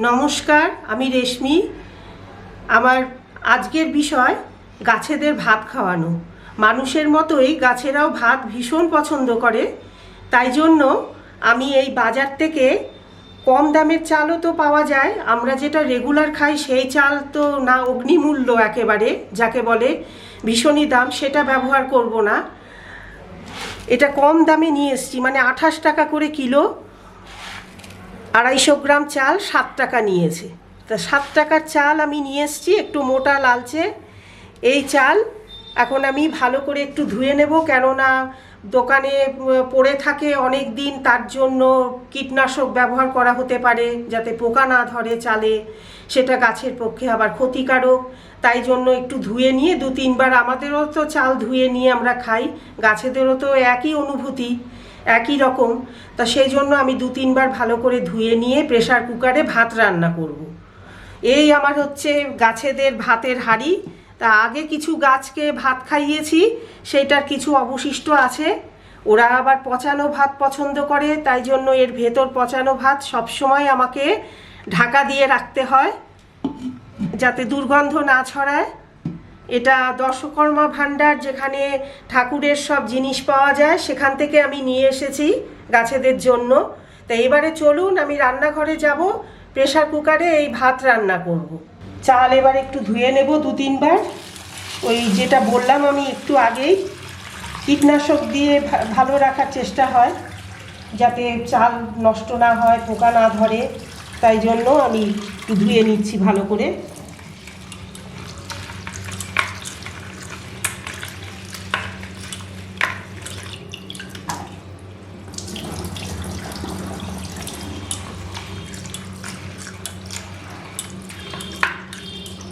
নমস্কার, আমি রেশমি। আমার আজকের বিষয় গাছেদের ভাত খাওয়ানো। মানুষের মতোই গাছেরাও ভাত ভীষণ পছন্দ করে, তাই জন্য আমি এই বাজার থেকে কম দামের চালও তো পাওয়া যায়, আমরা যেটা রেগুলার খাই সেই চাল তো না, অগ্নিমূল্য একেবারে যাকে বলে, ভীষণই দাম, সেটা ব্যবহার করব না। এটা কম দামে নিয়ে এসছি, মানে 28 টাকা করে কিলো। 250 গ্রাম চাল 7 টাকা নিয়েছে। তা 7 টাকার চাল আমি নিয়ে এসেছি, একটু মোটা লালচে এই চাল। এখন আমি ভালো করে একটু ধুয়ে নেব, কেননা দোকানে পড়ে থাকে অনেক দিন, তার জন্য কীটনাশক ব্যবহার করা হতে পারে যাতে পোকা না ধরে চালে, সেটা গাছের পক্ষে আবার ক্ষতিকারক। তাই জন্য একটু ধুয়ে নিয়ে 2-3 বার, আমাদেরও তো চাল ধুয়ে নিয়ে আমরা খাই, গাছেদেরও তো একই অনুভূতি, একই রকম। তা সেই জন্য আমি 2-3 বার ভালো করে ধুয়ে নিয়ে প্রেসার কুকারে ভাত রান্না করব। এই আমার হচ্ছে গাছেদের ভাতের হাঁড়ি। তা আগে কিছু গাছকে ভাত খাইয়েছি, সেইটার কিছু অবশিষ্ট আছে। ওরা আবার পচানো ভাত পছন্দ করে, তাই জন্য এর ভেতর পচানো ভাত সবসময় আমাকে ঢাকা দিয়ে রাখতে হয় যাতে দুর্গন্ধ না ছড়ায়। এটা দশকর্মা ভাণ্ডার, যেখানে ঠাকুরের সব জিনিস পাওয়া যায়, সেখান থেকে আমি নিয়ে এসেছি গাছেদের জন্য। তা এবারে চলুন আমি রান্নাঘরে যাব, প্রেসার কুকারে এই ভাত রান্না করব। চাল এবার একটু ধুয়ে নেব 2-3 বার। ওই যেটা বললাম আমি একটু আগেই, কীটনাশক দিয়ে ভালো রাখার চেষ্টা হয় যাতে চাল নষ্ট না হয়, পোকা না ধরে, তাই জন্য আমি একটু ধুয়ে নিচ্ছি ভালো করে।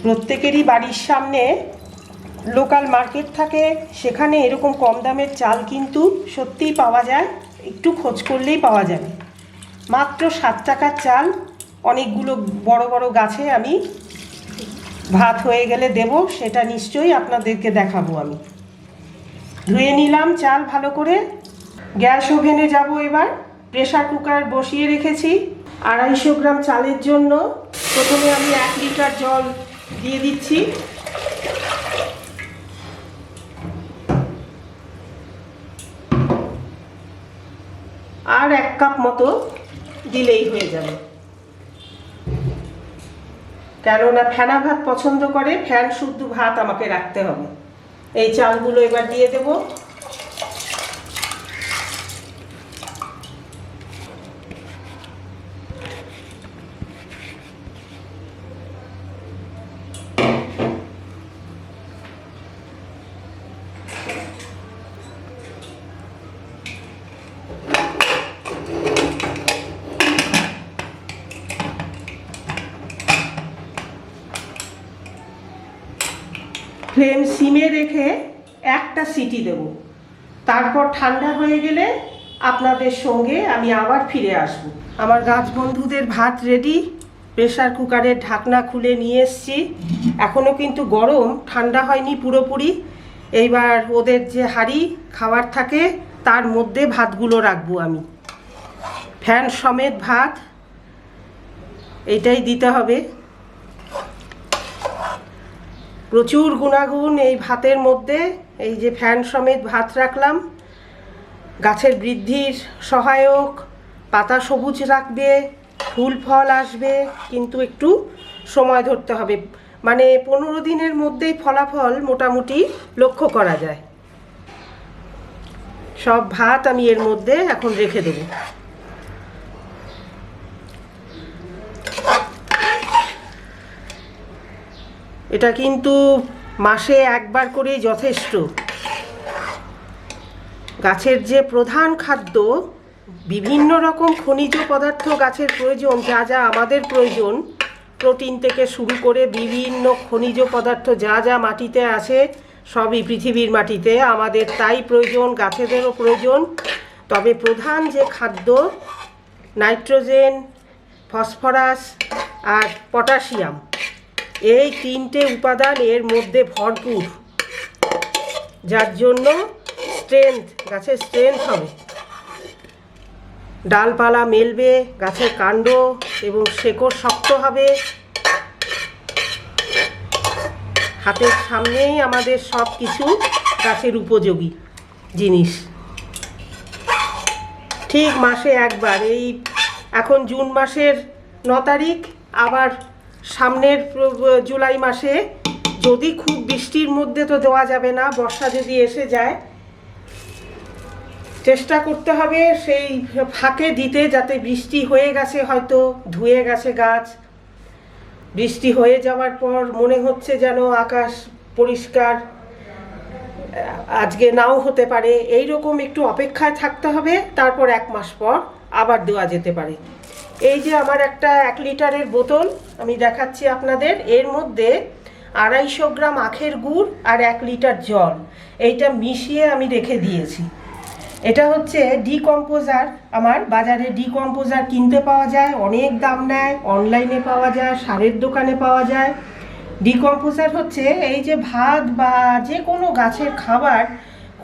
প্রত্যেকেরই বাড়ির সামনে লোকাল মার্কেট থাকে, সেখানে এরকম কম দামের চাল কিন্তু সত্যিই পাওয়া যায়, একটু খোঁজ করলেই পাওয়া যাবে। মাত্র 7 টাকার চাল, অনেকগুলো বড় বড় গাছে আমি ভাত হয়ে গেলে দেব, সেটা নিশ্চয়ই আপনাদেরকে দেখাবো। আমি ধুয়ে নিলাম চাল ভালো করে। গ্যাস ওভেনে যাব এবার। প্রেসার কুকার বসিয়ে রেখেছি। 250 গ্রাম চালের জন্য প্রথমে আমি 1 লিটার জল দিয়ে দিচ্ছি। আর 1 কাপ মতো দিলেই হয়ে যাবে, কেননা ফেনা ভাত পছন্দ করে, ফ্যান শুদ্ধ ভাত আমাকে রাখতে হবে। এই চালগুলো এবার দিয়ে দেব। ফ্লেম সিমে রেখে 1টা সিটি দেব। তারপর ঠান্ডা হয়ে গেলে আপনাদের সঙ্গে আমি আবার ফিরে আসব। আমার গাছ বন্ধুদের ভাত রেডি। প্রেসার কুকারের ঢাকনা খুলে নিয়ে এসেছি। এখনও কিন্তু গরম, ঠান্ডা হয়নি পুরোপুরি। এইবার ওদের যে হাঁড়ি খাবার থাকে তার মধ্যে ভাতগুলো রাখবো আমি। ফ্যান সমেত ভাত, এইটাই দিতে হবে। প্রচুর গুণাগুণ এই ভাতের মধ্যে। এই যে ফ্যান সমেত ভাত রাখলাম, গাছের বৃদ্ধির সহায়ক, পাতা সবুজ রাখবে, ফুল ফল আসবে, কিন্তু একটু সময় ধরতে হবে। মানে 15 দিনের মধ্যেই ফলাফল মোটামুটি লক্ষ্য করা যায়। সব ভাত আমি এর মধ্যে এখন রেখে দেব। এটা কিন্তু মাসে একবার করেই যথেষ্ট। গাছের যে প্রধান খাদ্য, বিভিন্ন রকম খনিজ পদার্থ গাছের প্রয়োজন, যা যা আমাদের প্রয়োজন, প্রোটিন থেকে শুরু করে বিভিন্ন খনিজ পদার্থ যা যা মাটিতে আছে, সবই পৃথিবীর মাটিতে আমাদের তাই প্রয়োজন, গাছেদেরও প্রয়োজন। তবে প্রধান যে খাদ্য, নাইট্রোজেন, ফসফরাস আর পটাশিয়াম, এই তিনটে উপাদান এর মধ্যে ভরপুর, যার জন্য গাছের স্ট্রেংথ হবে, ডালপালা মেলবে, গাছের কাণ্ড এবং শেকড় শক্ত হবে। হাতের সামনেই আমাদের সব কিছু গাছের উপযোগী জিনিস। ঠিক মাসে একবার, এই এখন জুন মাসের 9 তারিখ, আবার সামনের জুলাই মাসে, যদি খুব বৃষ্টির মধ্যে তো দেওয়া যাবে না, বর্ষা যদি এসে যায়, চেষ্টা করতে হবে সেই ফাঁকে দিতে, যাতে বৃষ্টি হয়ে গেছে, হয়তো ধুয়ে গেছে গাছ, বৃষ্টি হয়ে যাওয়ার পর মনে হচ্ছে যেন আকাশ পরিষ্কার, আজকে নাও হতে পারে, এই রকম একটু অপেক্ষায় থাকতে হবে। তারপর 1 মাস পর আবার দেওয়া যেতে পারে। এই যে আমার একটা 1 লিটারের বোতল আমি দেখাচ্ছি আপনাদের, এর মধ্যে 250 গ্রাম আখের গুড় আর 1 লিটার জল, এইটা মিশিয়ে আমি রেখে দিয়েছি। এটা হচ্ছে ডিকম্পোজার। আমার বাজারে ডিকম্পোজার কিনতে পাওয়া যায়, অনেক দাম নেয়, অনলাইনে পাওয়া যায়, সারের দোকানে পাওয়া যায়। ডিকম্পোজার হচ্ছে এই যে ভাত বা যে কোনো গাছের খাবার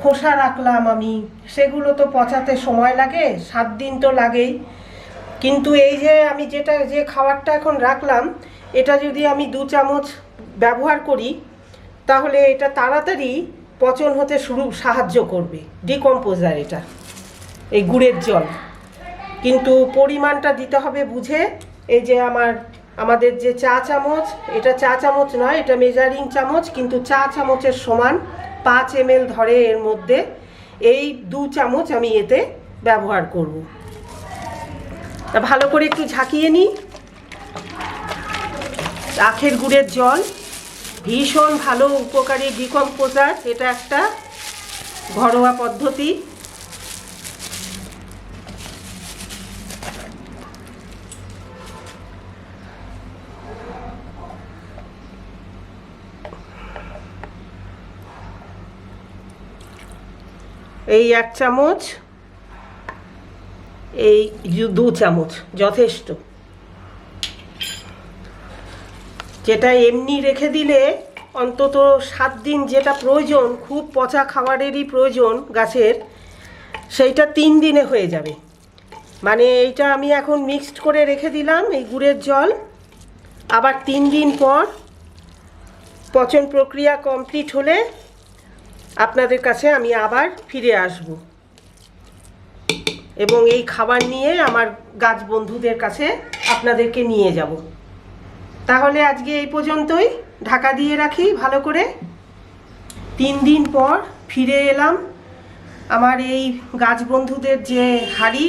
খোসা রাখলাম আমি, সেগুলো তো পচাতে সময় লাগে, 7 দিন তো লাগেই। কিন্তু এই যে আমি যে খাবারটা এখন রাখলাম, এটা যদি আমি 2 চামচ ব্যবহার করি, তাহলে এটা তাড়াতাড়ি পচন হতে সাহায্য করবে ডিকম্পোজার। এটা এই গুড়ের জল, কিন্তু পরিমাণটা দিতে হবে বুঝে। এই যে আমাদের যে চা চামচ, এটা চা চামচ নয়, এটা মেজারিং চামচ, কিন্তু চা চামচের সমান 5 ml ধরে এর মধ্যে, এই 2 চামচ আমি এতে ব্যবহার করব। তা ভালো করে একটু ঝাঁকিয়ে নিই। আখের গুড়ের জল ভীষণ ভালো উপকারী ডিকম্পোজার, এটা একটা ঘরোয়া পদ্ধতি। এই 1 চামচ, এই 2 চামচ যথেষ্ট। যেটা এমনি রেখে দিলে অন্তত 7 দিন, যেটা প্রয়োজন, খুব পচা খাবারেরই প্রয়োজন গাছের, সেইটা 3 দিনে হয়ে যাবে। মানে এইটা আমি এখন মিক্সড করে রেখে দিলাম, এই গুড়ের জল, আবার 3 দিন পর পচন প্রক্রিয়া কমপ্লিট হলে আপনাদের কাছে আমি আবার ফিরে আসব এবং এই খাবার নিয়ে আমার গাছ বন্ধুদের কাছে আপনাদেরকে নিয়ে যাব। তাহলে আজকে এই পর্যন্তই, ঢাকা দিয়ে রাখি ভালো করে। 3 দিন পর ফিরে এলাম। আমার এই গাছ বন্ধুদের যে হাঁড়ি,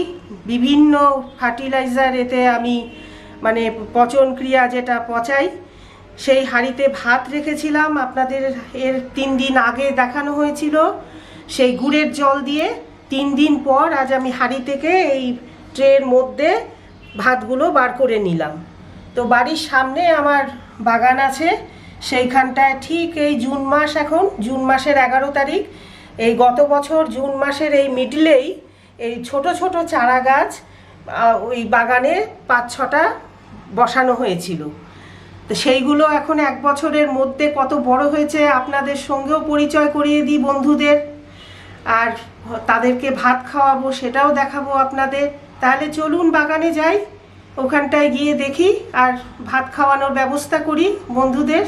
বিভিন্ন ফার্টিলাইজার এতে আমি মানে পচন ক্রিয়া যেটা পচাই, সেই হাঁড়িতে ভাত রেখেছিলাম, আপনাদের এর 3 দিন আগে দেখানো হয়েছিল। সেই গুড়ের জল দিয়ে 3 দিন পর আজ আমি হাঁড়ি থেকে এই ট্রের মধ্যে ভাতগুলো বার করে নিলাম। তো বাড়ির সামনে আমার বাগান আছে, সেইখানটায় ঠিক এই জুন মাস, এখন জুন মাসের 11 তারিখ, এই গত বছর জুন মাসের এই মিডলেই এই ছোট ছোট চারা গাছ ওই বাগানে 5-6টা বসানো হয়েছিল। তো সেইগুলো এখন 1 বছরের মধ্যে কত বড় হয়েছে আপনাদের সঙ্গেও পরিচয় করিয়ে দিই বন্ধুদের, আর তাদেরকে ভাত খাওয়াবো সেটাও দেখাবো আপনাদের। তাহলে চলুন বাগানে যাই, ওখানটায় গিয়ে দেখি আর ভাত খাওয়ানোর ব্যবস্থা করি বন্ধুদের।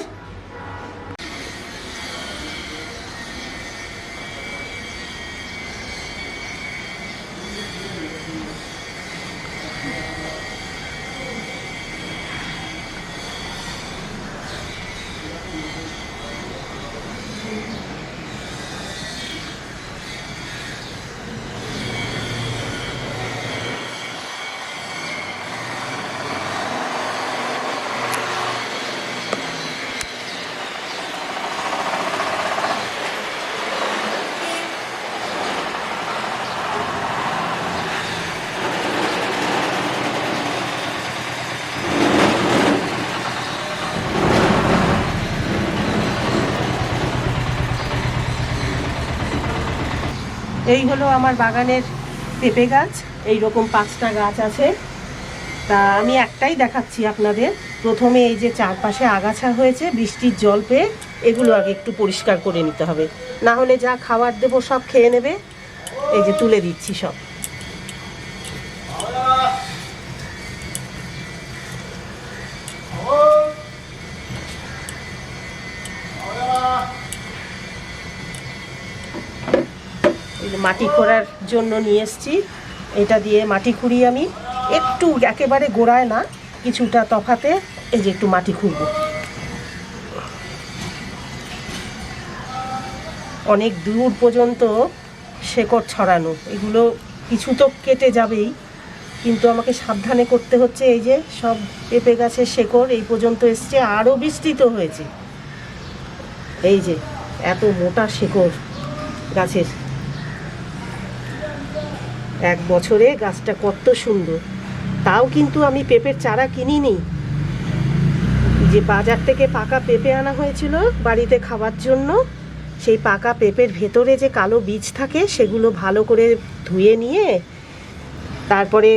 এই হলো আমার বাগানের পেঁপে গাছ। এই রকম 5টা গাছ আছে। তা আমি একটাই দেখাচ্ছি আপনাদের। প্রথমে এই যে চারপাশে আগাছা হয়েছে বৃষ্টির জল পেয়ে, এগুলো আগে একটু পরিষ্কার করে নিতে হবে, না হলে যা খাবার দেবো সব খেয়ে নেবে। এই যে তুলে দিচ্ছি সব। মাটি খোঁড়ার জন্য নিয়ে এসছি। এটা দিয়ে মাটি খুঁড়ি আমি, একটু একেবারে গোড়ায় না, কিছুটা তফাতে এই যে একটু মাটি খুঁড়ব। অনেক দূর পর্যন্ত শেকড় ছড়ানো, এগুলো কিছু তো কেটে যাবেই, কিন্তু আমাকে সাবধানে করতে হচ্ছে। এই যে সব পেঁপে গাছের শেকড় এই পর্যন্ত এসছে, আরও বিস্তৃত হয়েছে। এই যে এত মোটা শেকড় গাছের, 1 বছরে গাছটা কত সুন্দর। তাও কিন্তু আমি পেঁপের চারা কিনিনি, যে বাজার থেকে পাকা পেঁপে আনা হয়েছিল বাড়িতে খাওয়ার জন্য, সেই পাকা পেঁপের ভেতরে যে কালো বীজ থাকে সেগুলো ভালো করে ধুয়ে নিয়ে তারপরে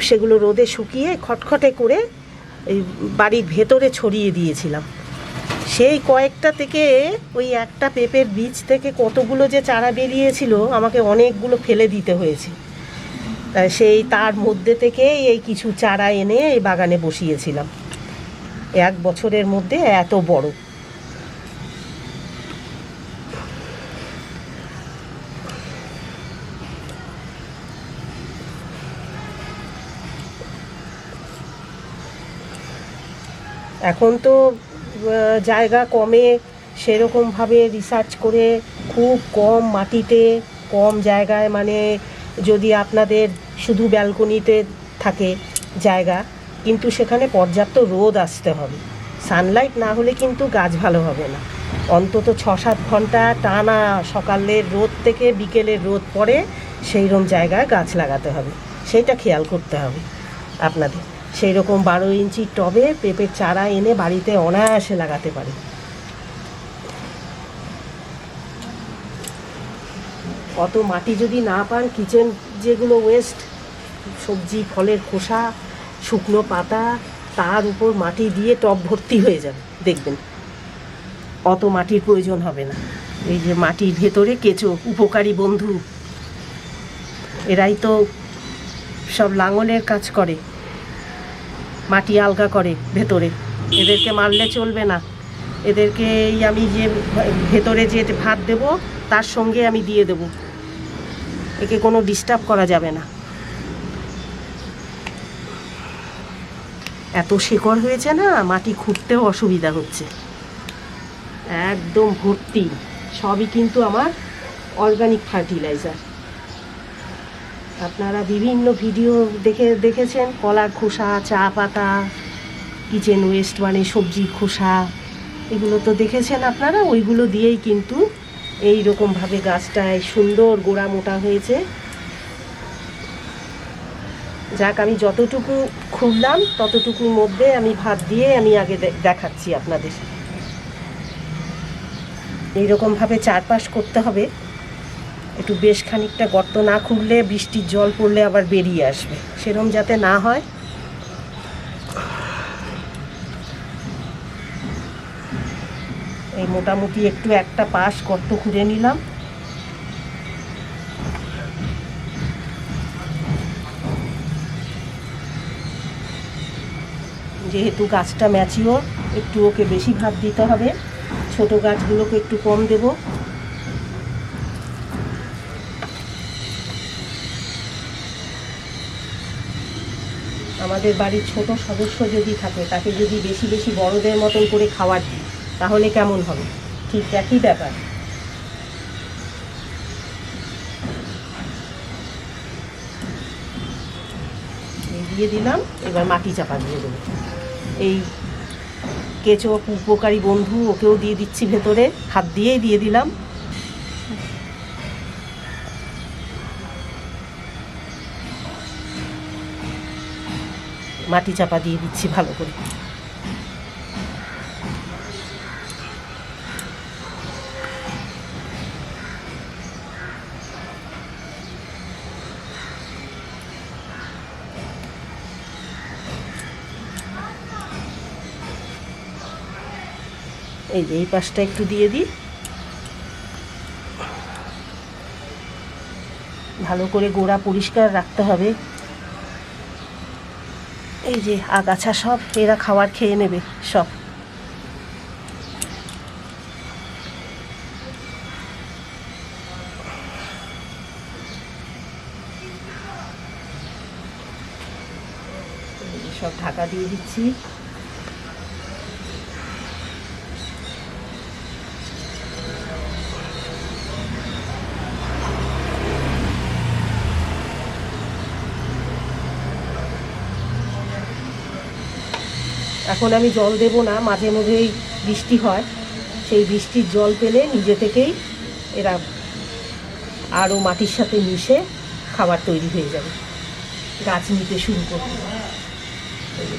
সেগুলো রোদে শুকিয়ে খটখটে করে এই বাড়ির ভেতরে ছড়িয়ে দিয়েছিলাম। সেই কয়েকটা থেকে ওই একটা পেঁপের বীজ থেকে কতগুলো যে চারা বেরিয়েছিল, আমাকে অনেকগুলো ফেলে দিতে হয়েছে। সেই তার মধ্যে থেকে এই কিছু চারা এনে এই বাগানে বসিয়েছিলাম। 1 বছরের মধ্যে এত বড়। এখন তো জায়গা কমে, সেরকমভাবে রিসার্চ করে খুব কম মাটিতে কম জায়গায়, মানে যদি আপনাদের শুধু ব্যালকনিতে থাকে জায়গা, কিন্তু সেখানে পর্যাপ্ত রোদ আসতে হবে। সানলাইট না হলে কিন্তু গাছ ভালো হবে না। অন্তত 6-7 ঘন্টা টানা সকালের রোদ থেকে বিকেলের রোদ পড়ে সেইরকম জায়গায় গাছ লাগাতে হবে, সেইটা খেয়াল করতে হবে আপনাদের। সেই রকম 12 ইঞ্চির টবে পেঁপের চারা এনে বাড়িতে অনায়াসে লাগাতে পারে। অত মাটি যদি না পান, কিচেন যেগুলো ওয়েস্ট, সবজি ফলের খোসা, শুকনো পাতা, তার উপর মাটি দিয়ে টব ভর্তি হয়ে যাবে, দেখবেন অত মাটির প্রয়োজন হবে না। এই যে মাটির ভেতরে কেঁচো, উপকারী বন্ধু, এরাই তো সব লাঙলের কাজ করে, মাটি আলগা করে ভেতরে। এদেরকে মারলে চলবে না। এদেরকে এই আমি যে ভেতরে যে ভাত দেব তার সঙ্গে আমি দিয়ে দেব, একে কোনো ডিস্টার্ব করা যাবে না। এত শেকড় হয়েছে না, মাটি খুঁড়তেও অসুবিধা হচ্ছে। একদম ভর্তি, সবই কিন্তু আমার অর্গানিক ফার্টিলাইজার। আপনারা বিভিন্ন ভিডিও দেখেছেন, কলার খোসা, চা পাতা, কিচেন ওয়েস্ট মানে সবজির খোসা, এগুলো তো দেখেছেন আপনারা। ওইগুলো দিয়েই কিন্তু এই রকমভাবে গাছটায় সুন্দর গোড়া মোটা হয়েছে। যাক, আমি যতটুকু খুললাম ততটুকুর মধ্যে আমি ভাত দিয়ে আমি আগে দেখাচ্ছি আপনাদের। এইরকমভাবে চারপাশ করতে হবে, একটু বেশ খানিকটা গর্ত না খুঁড়লে বৃষ্টির জল পড়লে আবার বেরিয়ে আসবে, সেরকম যাতে না হয়। এই মোটামুটি একটু একটা পাশ গর্ত খুঁড়ে নিলাম। যেহেতু গাছটা ম্যাচিওর, একটু ওকে বেশি ভাত দিতে হবে, ছোট গাছগুলোকে একটু কম দেব। আমাদের বাড়ির ছোট সদস্য যদি থাকে, তাকে যদি বেশি বেশি বড়দের মতন করে খাবার দিই, তাহলে কেমন হবে? ঠিক একই ব্যাপার। দিয়ে দিলাম, এবার মাটি চাপা দিয়ে দেবো। এই কেঁচো উপকারী বন্ধু, ওকেও দিয়ে দিচ্ছি ভেতরে, হাত দিয়েই দিয়ে দিলাম। মাটি চাপা দিয়ে দিচ্ছি ভালো করে। এই যে এই পাশটা একটু দিয়ে দিই, ভালো করে গোড়া পরিষ্কার রাখতে হবে। এই যে আগাছা সব এরা খাবার খেয়ে নেবে সব। সব ঢাকা দিয়ে দিচ্ছি। এখন আমি জল দেব না, মাঝে মধ্যেই বৃষ্টি হয়, সেই বৃষ্টির জল পেলে নিজে থেকেই এরা আরও মাটির সাথে মিশে খাবার তৈরি হয়ে যাবে, গাছ নিতে শুরু করবে।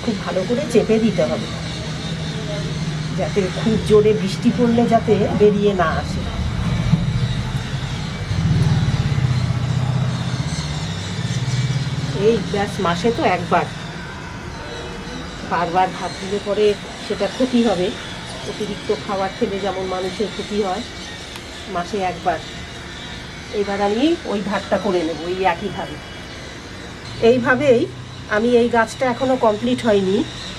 খুব ভালো করে চেপে দিতে হবে যাতে খুব জোরে বৃষ্টি পড়লে যাতে বেরিয়ে না আসে। এই ব্যাস, মাসে তো একবার, বারবার ভাত দিলে পরে সেটা ক্ষতি হবে। অতিরিক্ত খাবার খেলে যেমন মানুষের ক্ষতি হয়, মাসে একবার। এবার আমি ওই ভাতটা করে নেব এই একইভাবে। এইভাবেই আমি এই গাছটা এখনও কমপ্লিট হয়নি,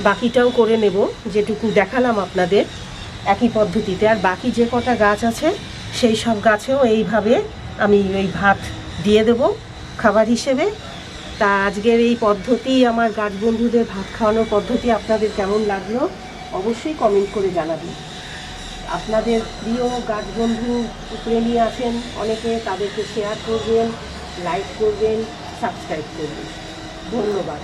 বাকিটাও করে নেব, যেটুকু দেখালাম আপনাদের একই পদ্ধতিতে। আর বাকি যে কটা গাছ আছে সেই সব গাছেও এইভাবে আমি ওই ভাত দিয়ে দেব খাবার হিসেবে। তা আজকের এই পদ্ধতি, আমার গাছ বন্ধুদের ভাত খাওয়ানোর পদ্ধতি আপনাদের কেমন লাগলো অবশ্যই কমেন্ট করে জানাবেন। আপনাদের প্রিয় গাছ বন্ধু প্রেমী আছেন অনেকে, তাদেরকে শেয়ার করবেন, লাইক করবেন, সাবস্ক্রাইব করবেন। ধন্যবাদ।